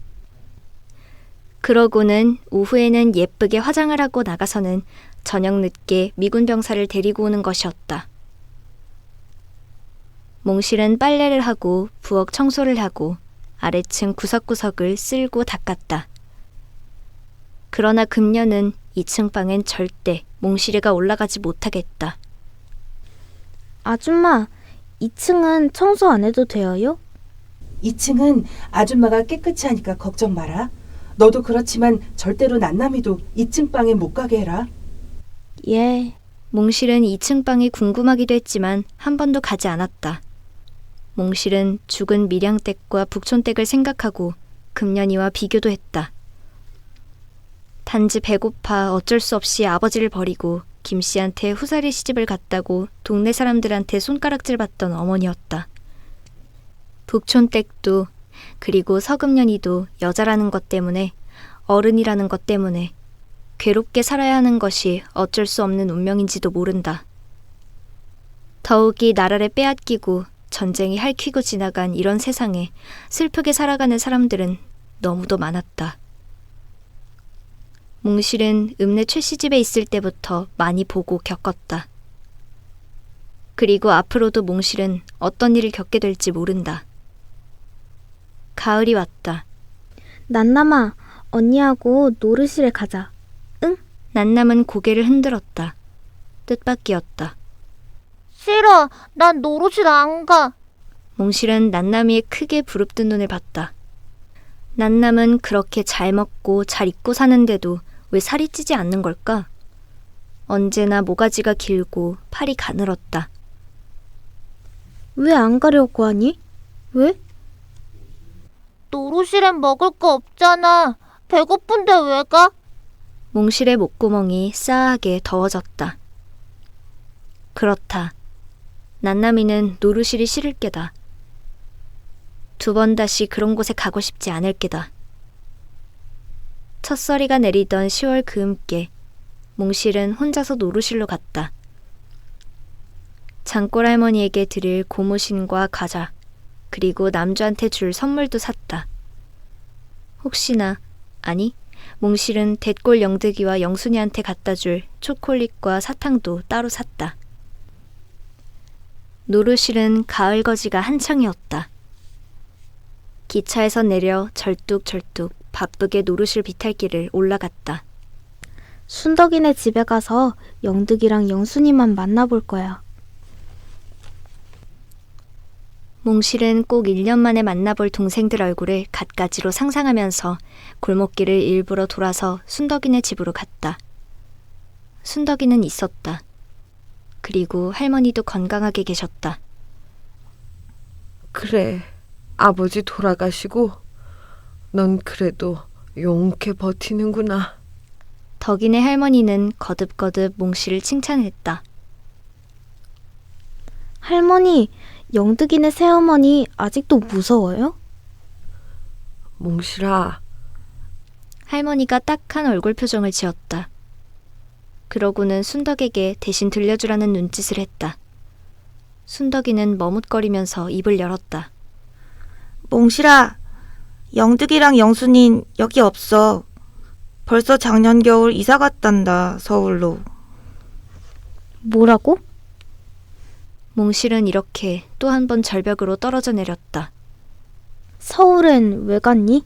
그러고는 오후에는 예쁘게 화장을 하고 나가서는 저녁 늦게 미군 병사를 데리고 오는 것이었다. 몽실은 빨래를 하고 부엌 청소를 하고 아래층 구석구석을 쓸고 닦았다. 그러나 금년은 2층 방엔 절대 몽실이가 올라가지 못하겠다. 아줌마, 2층은 청소 안 해도 돼요? 2층은 아줌마가 깨끗이 하니까 걱정 마라. 너도 그렇지만 절대로 난남이도 2층 방에 못 가게 해라. 예. 몽실은 2층 방이 궁금하기도 했지만 한 번도 가지 않았다. 몽실은 죽은 밀양댁과 북촌댁을 생각하고 금년이와 비교도 했다. 단지 배고파 어쩔 수 없이 아버지를 버리고 김씨한테 후사리 시집을 갔다고 동네 사람들한테 손가락질 받던 어머니였다. 북촌댁도 그리고 서금년이도 여자라는 것 때문에 어른이라는 것 때문에 괴롭게 살아야 하는 것이 어쩔 수 없는 운명인지도 모른다. 더욱이 나라를 빼앗기고 전쟁이 핥히고 지나간 이런 세상에 슬프게 살아가는 사람들은 너무도 많았다. 몽실은 읍내 최씨집에 있을 때부터 많이 보고 겪었다. 그리고 앞으로도 몽실은 어떤 일을 겪게 될지 모른다. 가을이 왔다. 난남아, 언니하고 노르실에 가자. 응? 난남은 고개를 흔들었다. 뜻밖이었다. 싫어. 난 노릇이 안 가. 몽실은 난남이의 크게 부릅뜬 눈을 봤다. 난남은 그렇게 잘 먹고 잘 입고 사는데도 왜 살이 찌지 않는 걸까? 언제나 모가지가 길고 팔이 가늘었다. 왜 안 가려고 하니? 왜? 노루실엔 먹을 거 없잖아. 배고픈데 왜 가? 몽실의 목구멍이 싸하게 더워졌다. 그렇다. 난남이는 노루실이 싫을 게다. 두 번 다시 그런 곳에 가고 싶지 않을 게다. 첫서리가 내리던 10월 그음께 몽실은 혼자서 노루실로 갔다. 장골 할머니에게 드릴 고무신과 과자, 그리고 남주한테 줄 선물도 샀다. 혹시나, 아니, 몽실은 대골 영득이와 영순이한테 갖다 줄 초콜릿과 사탕도 따로 샀다. 노루실은 가을 거지가 한창이었다. 기차에서 내려 절뚝절뚝 바쁘게 노루실 비탈길을 올라갔다. 순덕이네 집에 가서 영득이랑 영순이만 만나볼 거야. 몽실은 꼭 1년 만에 만나볼 동생들 얼굴을 갖가지로 상상하면서 골목길을 일부러 돌아서 순덕이네 집으로 갔다. 순덕이는 있었다. 그리고 할머니도 건강하게 계셨다. 그래, 아버지 돌아가시고 넌 그래도 용케 버티는구나. 덕이네 할머니는 거듭거듭 몽실을 칭찬했다. 할머니, 영득이네 새어머니 아직도 무서워요? 몽실아, 할머니가 딱한 얼굴 표정을 지었다. 그러고는 순덕에게 대신 들려주라는 눈짓을 했다. 순덕이는 머뭇거리면서 입을 열었다. 몽실아, 영득이랑 영순인 여기 없어. 벌써 작년 겨울 이사 갔단다, 서울로. 뭐라고? 몽실은 이렇게 또 한 번 절벽으로 떨어져 내렸다. 서울엔 왜 갔니?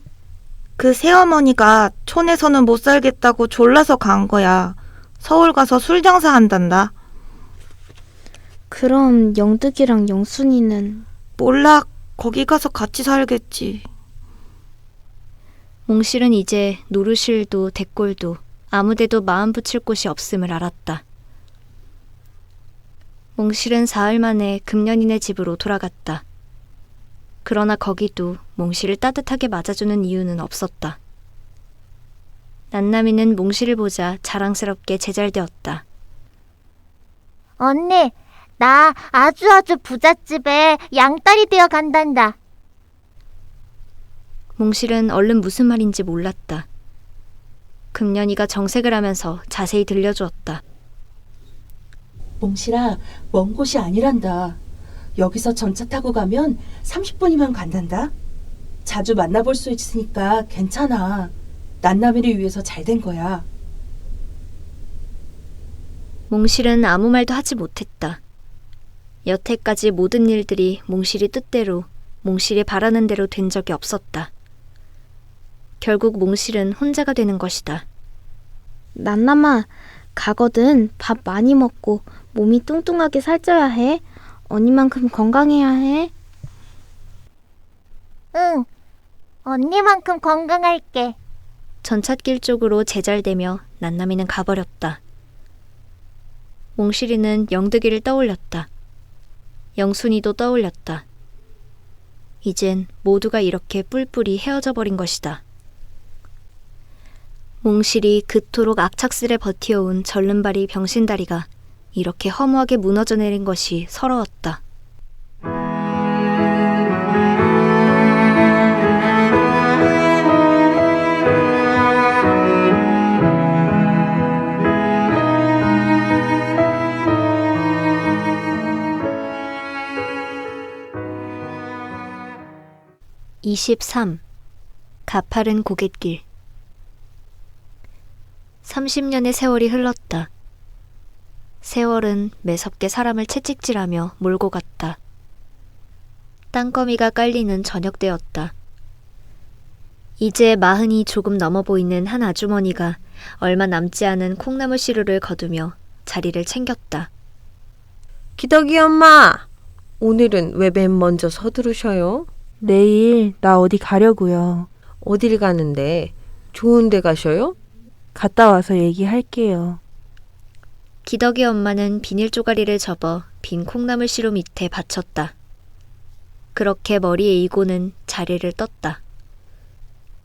그 새어머니가 촌에서는 못 살겠다고 졸라서 간 거야. 서울 가서 술 장사한단다. 그럼 영득이랑 영순이는? 몰라, 거기 가서 같이 살겠지. 몽실은 이제 노루실도 대골도 아무데도 마음 붙일 곳이 없음을 알았다. 몽실은 사흘 만에 금년이네 집으로 돌아갔다. 그러나 거기도 몽실을 따뜻하게 맞아주는 이유는 없었다. 난남이는 몽실을 보자 자랑스럽게 제잘되었다. 언니, 나 아주 부잣집에 양딸이 되어 간단다. 몽실은 얼른 무슨 말인지 몰랐다. 금년이가 정색을 하면서 자세히 들려주었다. 몽실아, 먼 곳이 아니란다. 여기서 전차 타고 가면 30분이면 간단다. 자주 만나볼 수 있으니까 괜찮아. 난남이를 위해서 잘 된 거야. 몽실은 아무 말도 하지 못했다. 여태까지 모든 일들이 몽실이 뜻대로, 몽실이 바라는 대로 된 적이 없었다. 결국 몽실은 혼자가 되는 것이다. 난남아, 가거든 밥 많이 먹고 몸이 뚱뚱하게 살쪄야 해. 언니만큼 건강해야 해. 응, 언니만큼 건강할게. 전찻길 쪽으로 제잘되며 난남이는 가버렸다. 몽실이는 영득이를 떠올렸다. 영순이도 떠올렸다. 이젠 모두가 이렇게 뿔뿔이 헤어져 버린 것이다. 몽실이 그토록 악착스레 버티어온 절름발이 병신다리가 이렇게 허무하게 무너져 내린 것이 서러웠다. (23) 가파른 고갯길. 30년의 세월이 흘렀다. 세월은 매섭게 사람을 채찍질하며 몰고 갔다. 땅거미가 깔리는 저녁 때였다. 이제 40이 조금 넘어 보이는 한 아주머니가 얼마 남지 않은 콩나물 시루를 거두며 자리를 챙겼다. 기덕이 엄마, 오늘은 왜 맨 먼저 서두르셔요? 내일 나 어디 가려고요. 어딜 가는데? 좋은 데 가셔요? 갔다 와서 얘기할게요. 기덕이 엄마는 비닐 쪼가리를 접어 빈 콩나물 시루 밑에 받쳤다. 그렇게 머리에 이고는 자리를 떴다.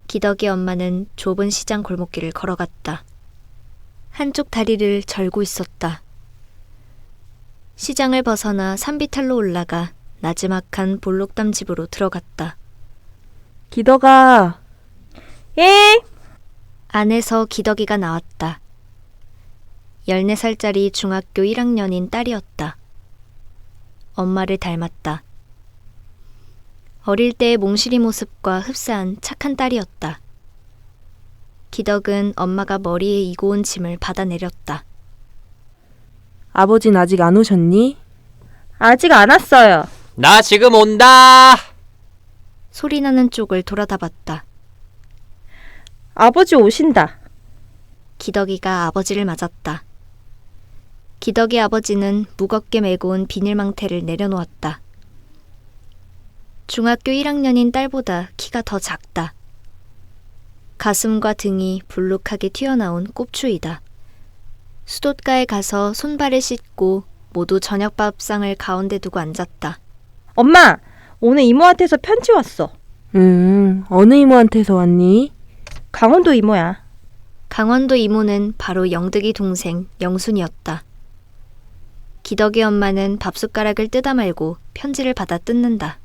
기덕이 엄마는 좁은 시장 골목길을 걸어갔다. 한쪽 다리를 절고 있었다. 시장을 벗어나 산비탈로 올라가 나지막한 볼록담 집으로 들어갔다. 기덕아. 예? 안에서 기덕이가 나왔다. 14살짜리 중학교 1학년인 딸이었다. 엄마를 닮았다. 어릴 때의 몽실이 모습과 흡사한 착한 딸이었다. 기덕은 엄마가 머리에 이고 온 짐을 받아내렸다. 아버진 아직 안 오셨니? 아직 안 왔어요. 나 지금 온다. 소리나는 쪽을 돌아다봤다. 아버지 오신다. 기덕이가 아버지를 맞았다. 기덕이 아버지는 무겁게 메고 온 비닐망태를 내려놓았다. 중학교 1학년인 딸보다 키가 더 작다. 가슴과 등이 불룩하게 튀어나온 꼽추이다. 수돛가에 가서 손발을 씻고 모두 저녁밥상을 가운데 두고 앉았다. 엄마, 오늘 이모한테서 편지 왔어. 어느 이모한테서 왔니? 강원도 이모야. 강원도 이모는 바로 영득이 동생 영순이었다. 기덕이 엄마는 밥숟가락을 뜯어 말고 편지를 받아 뜯는다.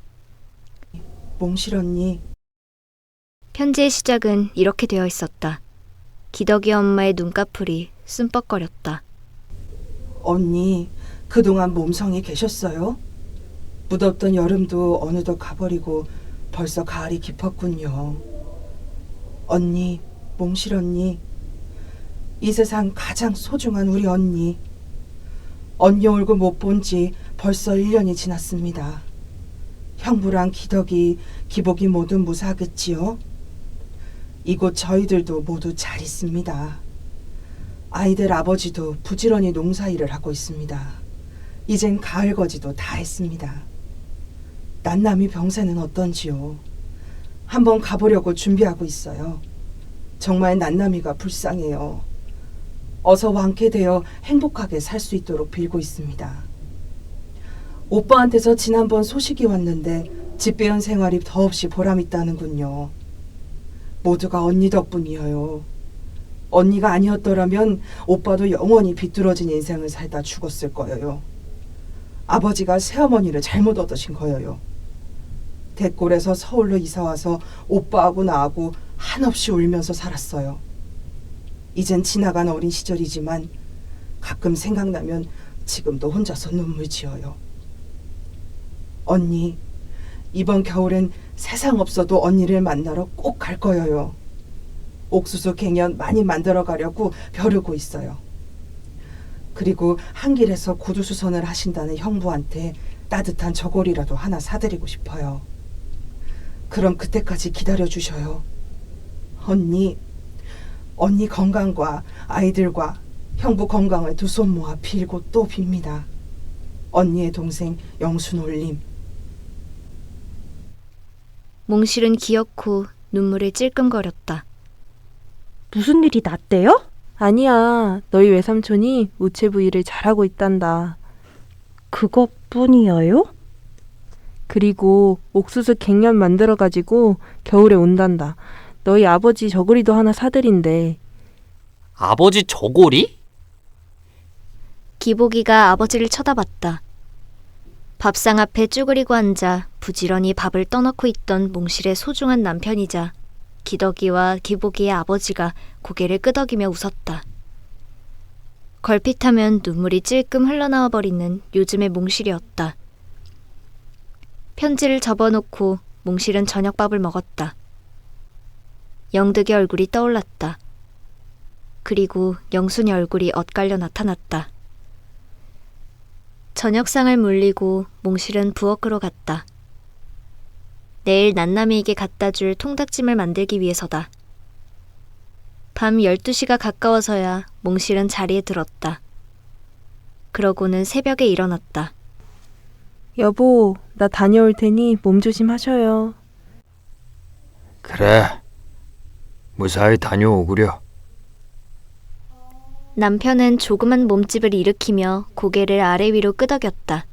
몽실 언니, 편지의 시작은 이렇게 되어 있었다. 기덕이 엄마의 눈꺼풀이 씀뻑거렸다. 언니, 그동안 몸성이 계셨어요? 무덥던 여름도 어느덧 가버리고 벌써 가을이 깊었군요. 언니, 몽실 언니, 이 세상 가장 소중한 우리 언니. 언니 얼굴 못 본 지 벌써 1년이 지났습니다. 형부랑 기덕이, 기복이 모두 무사하겠지요? 이곳 저희들도 모두 잘 있습니다. 아이들 아버지도 부지런히 농사일을 하고 있습니다. 이젠 가을 거지도 다 했습니다. 난남이 병세는 어떤지요? 한번 가보려고 준비하고 있어요. 정말 난남이가 불쌍해요. 어서 완쾌되어 행복하게 살 수 있도록 빌고 있습니다. 오빠한테서 지난번 소식이 왔는데 집배연 생활이 더없이 보람있다는군요. 모두가 언니 덕분이에요. 언니가 아니었더라면 오빠도 영원히 비뚤어진 인생을 살다 죽었을 거예요. 아버지가 새어머니를 잘못 얻으신 거예요. 대골에서 서울로 이사와서 오빠하고 나하고 한없이 울면서 살았어요. 이젠 지나간 어린 시절이지만 가끔 생각나면 지금도 혼자서 눈물 지어요. 언니, 이번 겨울엔 세상 없어도 언니를 만나러 꼭 갈 거예요. 옥수수 갱연 많이 만들어 가려고 벼르고 있어요. 그리고 한 길에서 구두수선을 하신다는 형부한테 따뜻한 저고리라도 하나 사드리고 싶어요. 그럼 그때까지 기다려 주셔요. 언니 건강과 아이들과 형부 건강을 두 손 모아 빌고 또 빕니다. 언니의 동생 영순 올림. 몽실은 기어코 눈물을 찔끔거렸다. 무슨 일이 났대요? 아니야. 너희 외삼촌이 우체부 일을 잘하고 있단다. 그것뿐이에요? 그리고 옥수수 갱년 만들어가지고 겨울에 온단다. 너희 아버지 저고리도 하나 사드린대. 아버지 저고리? 기복이가 아버지를 쳐다봤다. 밥상 앞에 쭈그리고 앉아 부지런히 밥을 떠넣고 있던 몽실의 소중한 남편이자 기덕이와 기복이의 아버지가 고개를 끄덕이며 웃었다. 걸핏하면 눈물이 찔끔 흘러나와 버리는 요즘의 몽실이었다. 편지를 접어놓고 몽실은 저녁밥을 먹었다. 영득의 얼굴이 떠올랐다. 그리고 영순이 얼굴이 엇갈려 나타났다. 저녁상을 물리고 몽실은 부엌으로 갔다. 내일 난남이에게 갖다 줄 통닭찜을 만들기 위해서다. 밤 12시가 가까워서야 몽실은 자리에 들었다. 그러고는 새벽에 일어났다. 여보, 나 다녀올 테니 몸 조심하셔요. 그래, 무사히 다녀오구려. 남편은 조그만 몸집을 일으키며 고개를 아래 위로 끄덕였다.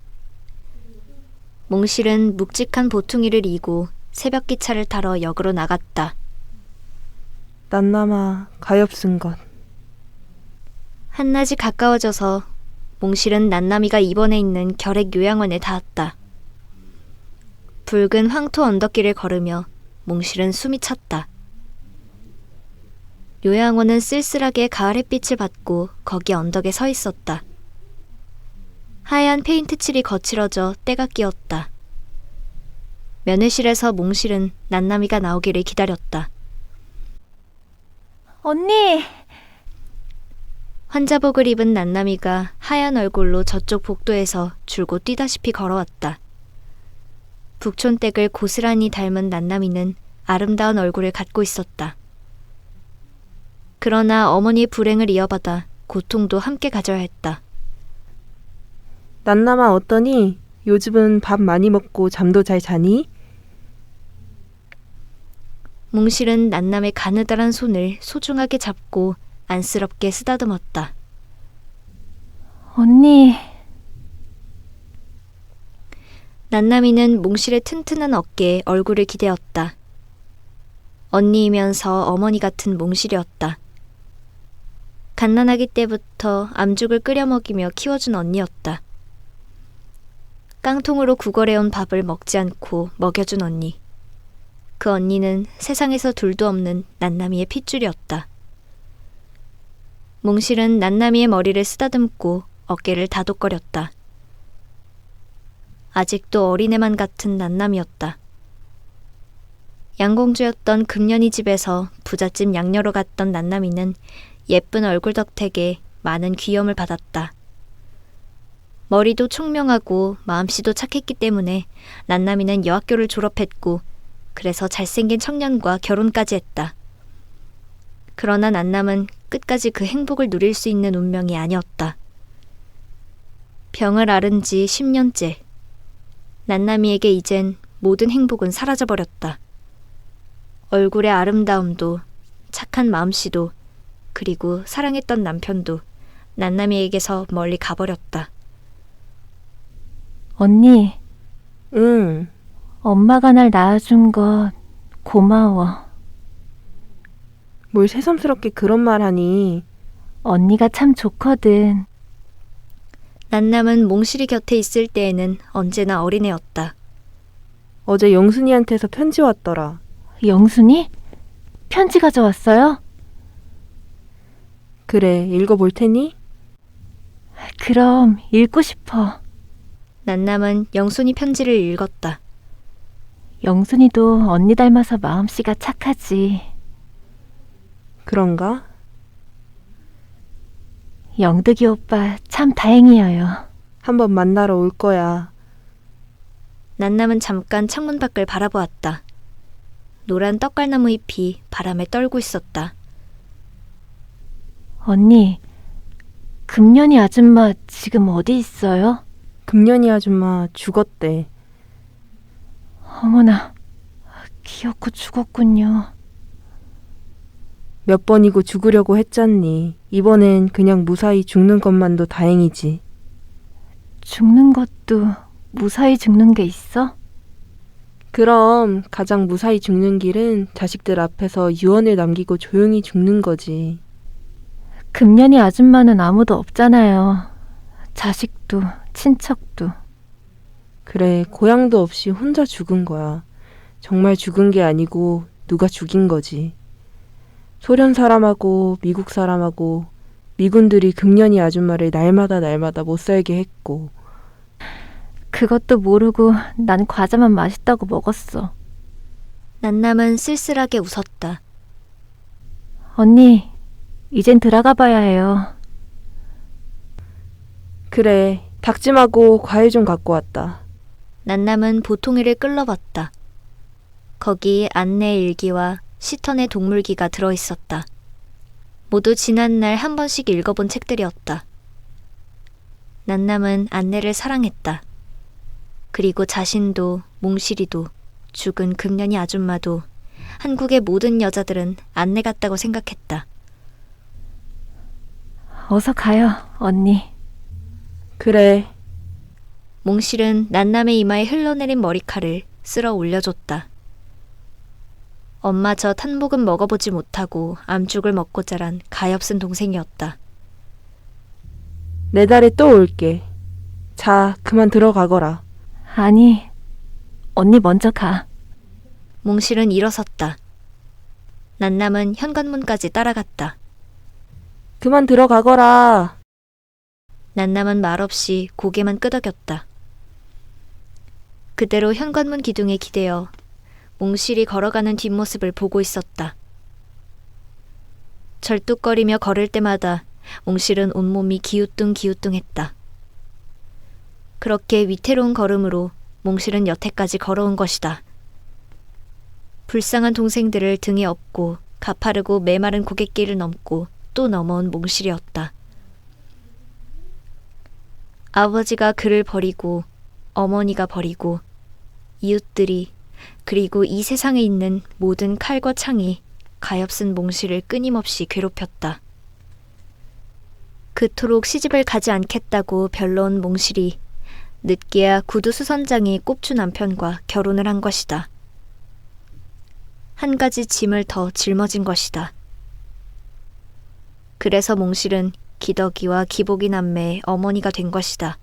몽실은 묵직한 보퉁이를 이고 새벽 기차를 타러 역으로 나갔다. 난남아, 가엾은 것. 한낮이 가까워져서 몽실은 난남이가 입원해 있는 결핵 요양원에 닿았다. 붉은 황토 언덕길을 걸으며 몽실은 숨이 찼다. 요양원은 쓸쓸하게 가을 햇빛을 받고 거기 언덕에 서 있었다. 하얀 페인트 칠이 거칠어져 때가 끼었다. 면회실에서 몽실은 난남이가 나오기를 기다렸다. 언니! 환자복을 입은 난남이가 하얀 얼굴로 저쪽 복도에서 줄곧 뛰다시피 걸어왔다. 북촌댁을 고스란히 닮은 난남이는 아름다운 얼굴을 갖고 있었다. 그러나 어머니의 불행을 이어받아 고통도 함께 가져야 했다. 난남아 어떠니? 요즘은 밥 많이 먹고 잠도 잘 자니? 몽실은 난남의 가느다란 손을 소중하게 잡고 안쓰럽게 쓰다듬었다. 언니. 난남이는 몽실의 튼튼한 어깨에 얼굴을 기대었다. 언니이면서 어머니 같은 몽실이었다. 갓난아기 때부터 암죽을 끓여 먹이며 키워준 언니였다. 깡통으로 구걸해온 밥을 먹지 않고 먹여준 언니. 그 언니는 세상에서 둘도 없는 난남이의 핏줄이었다. 몽실은 난남이의 머리를 쓰다듬고 어깨를 다독거렸다. 아직도 어린애만 같은 난남이었다. 양공주였던 금년이 집에서 부잣집 양녀로 갔던 난남이는 예쁜 얼굴 덕택에 많은 귀염을 받았다. 머리도 총명하고 마음씨도 착했기 때문에 난남이는 여학교를 졸업했고 그래서 잘생긴 청년과 결혼까지 했다. 그러나 난남은 끝까지 그 행복을 누릴 수 있는 운명이 아니었다. 병을 앓은 지 10년째. 난남이에게 이젠 모든 행복은 사라져버렸다. 얼굴의 아름다움도 착한 마음씨도 그리고 사랑했던 남편도 난남이에게서 멀리 가버렸다. 언니. 응. 엄마가 날 낳아준 것 고마워. 뭘 새삼스럽게 그런 말 하니? 언니가 참 좋거든. 난남은 몽실이 곁에 있을 때에는 언제나 어린애였다. 어제 영순이한테서 편지 왔더라. 영순이? 편지 가져왔어요? 그래, 읽어볼 테니? 그럼 읽고 싶어. 난남은 영순이 편지를 읽었다. 영순이도 언니 닮아서 마음씨가 착하지. 그런가? 영득이 오빠 참 다행이에요. 한번 만나러 올 거야. 난남은 잠깐 창문 밖을 바라보았다. 노란 떡갈나무 잎이 바람에 떨고 있었다. 언니, 금년이 아줌마 지금 어디 있어요? 금년이 아줌마 죽었대. 어머나, 귀엽고 죽었군요. 몇 번이고 죽으려고 했잖니. 이번엔 그냥 무사히 죽는 것만도 다행이지. 죽는 것도 무사히 죽는 게 있어? 그럼 가장 무사히 죽는 길은 자식들 앞에서 유언을 남기고 조용히 죽는 거지. 금년이 아줌마는 아무도 없잖아요. 자식도 친척도. 그래, 고향도 없이 혼자 죽은 거야. 정말 죽은 게 아니고 누가 죽인 거지. 소련 사람하고 미국 사람하고 미군들이 금년이 아줌마를 날마다 못 살게 했고. 그것도 모르고 난 과자만 맛있다고 먹었어. 난남은 쓸쓸하게 웃었다. 언니, 이젠 들어가 봐야 해요. 그래, 닭찜하고 과일 좀 갖고 왔다. 난남은 보통이를 끌러봤다. 거기 안내 일기와 시턴의 동물기가 들어있었다. 모두 지난날 한 번씩 읽어본 책들이었다. 난남은 안내를 사랑했다. 그리고 자신도 몽실이도 죽은 금년이 아줌마도 한국의 모든 여자들은 안내 같다고 생각했다. 어서 가요, 언니. 그래. 몽실은 난남의 이마에 흘러내린 머리칼을 쓸어 올려줬다. 엄마 저 한복은 먹어보지 못하고 암죽을 먹고 자란 가엾은 동생이었다. 내 달에 또 올게. 자, 그만 들어가거라. 아니, 언니 먼저 가. 몽실은 일어섰다. 난남은 현관문까지 따라갔다. 그만 들어가거라. 난남은 말없이 고개만 끄덕였다. 그대로 현관문 기둥에 기대어 몽실이 걸어가는 뒷모습을 보고 있었다. 절뚝거리며 걸을 때마다 몽실은 온몸이 기우뚱기우뚱했다. 그렇게 위태로운 걸음으로 몽실은 여태까지 걸어온 것이다. 불쌍한 동생들을 등에 업고 가파르고 메마른 고갯길을 넘고 또 넘어온 몽실이었다. 아버지가 그를 버리고 어머니가 버리고 이웃들이 그리고 이 세상에 있는 모든 칼과 창이 가엾은 몽실을 끊임없이 괴롭혔다. 그토록 시집을 가지 않겠다고 별러온 몽실이 늦게야 구두수선장이 꼽주 남편과 결혼을 한 것이다. 한 가지 짐을 더 짊어진 것이다. 그래서 몽실은 기덕이와 기복이 남매의 어머니가 된 것이다.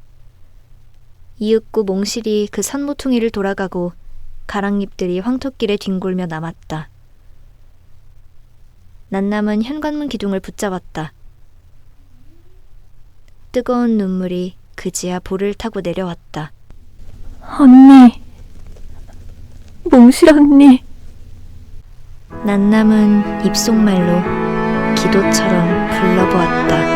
이윽고 몽실이 그 산모퉁이를 돌아가고 가랑잎들이 황토길에 뒹굴며 남았다. 난남은 현관문 기둥을 붙잡았다. 뜨거운 눈물이 그제야 볼을 타고 내려왔다. 언니. 몽실 언니. 난남은 입속말로 기도처럼 불러보았다.